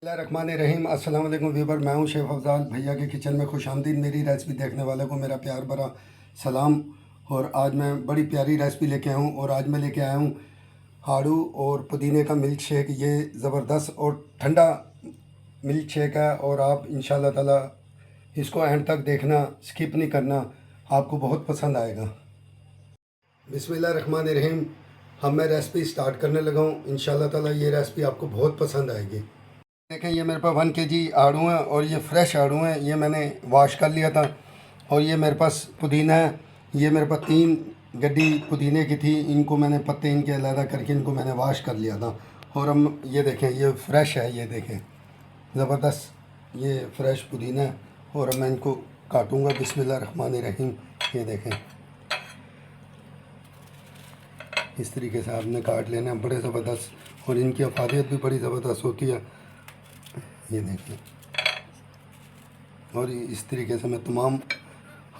रहीम अस्सलाम वालेकुम व्यूवर, मैं हूं शेफ़ अफजाल। भैया के किचन में खुशामदीद। मेरी रेसिपी देखने वाले को मेरा प्यार भरा सलाम। और आज मैं बड़ी प्यारी रेसिपी लेके आया हूं। और आज मैं लेके आया हूं आड़ू और पुदीने का मिल्क शेक। ये ज़बरदस्त और ठंडा मिल्क शेक है और आप इंशाल्लाह ताला इसको एंड तक देखना, स्किप नहीं करना, आपको बहुत पसंद आएगा। बिस्मिल्लाहिर्रहमानिर्रहीम। हम मैं रेसिपी स्टार्ट करने लगा हूँ। इंशाल्लाह ताला ये रेसिपी आपको बहुत पसंद आएगी। देखें, ये मेरे पास 1 kg आड़ू हैं और ये फ्रेश आड़ू हैं। ये मैंने वॉश कर लिया था। और ये मेरे पास पुदीना है। ये मेरे पास 3 गड्डी पुदीने की थी। इनको मैंने पत्ते इनके अलग करके इनको मैंने वॉश कर लिया था। और हम ये देखें, ये फ्रेश है। ये देखें, ज़बरदस्त ये फ्रेश पुदीना है। और अब मैं इनको काटूँगा। बिस्मिल्लाहिर्रहमानिर्रहीम। ये देखें, इस तरीके से आपने काट लेना है, बड़े ज़बरदस्त। और इनकी अफादियत भी बड़ी ज़बरदस्त होती है। ये देखिए, और इस तरीके से मैं तमाम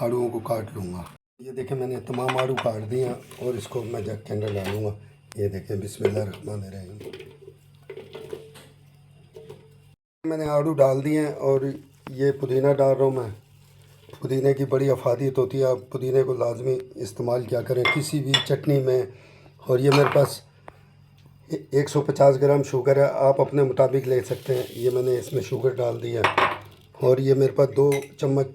आड़ूओं को काट लूँगा। ये देखें, मैंने तमाम आड़ू काट दिए हैं और इसको मैं जग के अंदर डालूँगा। ये देखें, बिस्मिल्लाहिर्रहमानिर्रहीम। मैंने आड़ू डाल दिए हैं और ये पुदीना डाल रहा हूँ मैं। पुदीने की बड़ी अफादियत होती है। आप पुदीने को लाजमी इस्तेमाल क्या करें किसी भी चटनी में। और ये मेरे पास 150 ग्राम शुगर है, आप अपने मुताबिक ले सकते हैं। ये मैंने इसमें शुगर डाल दी है। और ये मेरे पास 2 चम्मच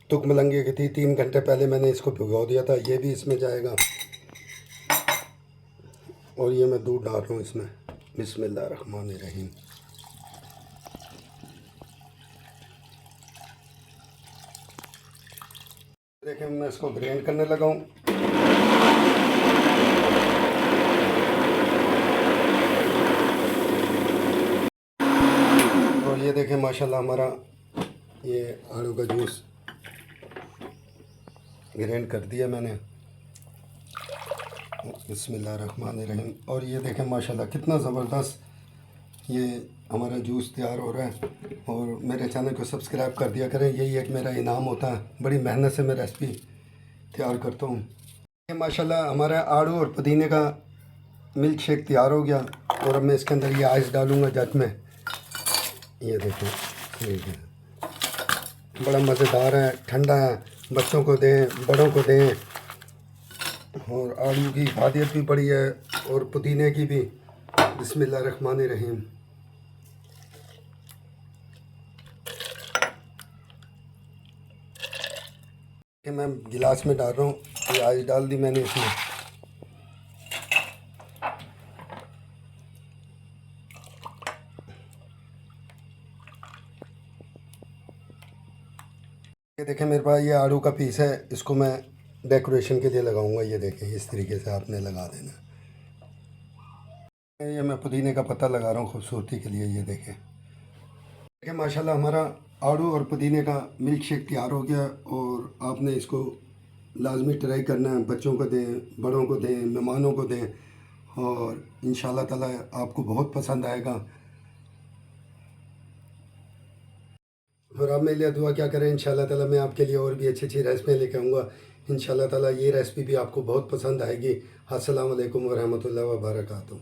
तुक मलंगे की थी। 3 घंटे पहले मैंने इसको भिगो दिया था। ये भी इसमें जाएगा। और ये मैं दूध डाल रहा हूँ इसमें। बिस्मिल्लाहिर्रहमानिर्रहीम। देखें, मैं इसको ग्राइंड करने लगा हूँ। ये देखें, माशाल्लाह हमारा ये आड़ू का जूस ग्राइंड कर दिया मैंने। बिस्मिल्लाहिर्रहमानिर्रहीम। और ये देखें माशाल्लाह कितना ज़बरदस्त ये हमारा जूस तैयार हो रहा है। और मेरे चैनल को सब्सक्राइब कर दिया करें, यही एक मेरा इनाम होता है। बड़ी मेहनत से मैं रेसिपी तैयार करता हूँ। ये माशाल्लाह हमारा आड़ू और पुदीने का मिल्क शेक तैयार हो गया। और अब मैं इसके अंदर ये आइस डालूँगा जग में। ये देखें, ठीक है, बड़ा मज़ेदार है, ठंडा है, बच्चों को दें, बड़ों को दें। और आलू की खादियत भी बड़ी है और पुदीने की भी। बिस्मिल्लाहिर्रहमानिर्रहीम। कि मैं गिलास में डाल रहा हूँ। ये आइस डाल दी मैंने इसमें। ये देखें, मेरे पास ये आड़ू का पीस है, इसको मैं डेकोरेशन के लिए लगाऊंगा। ये देखें, इस तरीके से आपने लगा देना। ये मैं पुदीने का पत्ता लगा रहा हूँ खूबसूरती के लिए। ये देखें माशाल्लाह हमारा आड़ू और पुदीने का मिल्क शेक तैयार हो गया। और आपने इसको लाजमी ट्राई करना है। बच्चों को दें, बड़ों को दें, मेहमानों को दें। और इंशाल्लाह ताला आपको बहुत पसंद आएगा। और आप मेरे लिए दुआ क्या करें, इंशाल्लाह ताला मैं आपके लिए और भी अच्छी अच्छी रेसिपियाँ लेकर आऊँगा। इंशाल्लाह ताला ये रेसिपी भी आपको बहुत पसंद आएगी। अस्सलाम वालेकुम व रहमतुल्लाहि व बरकातहू।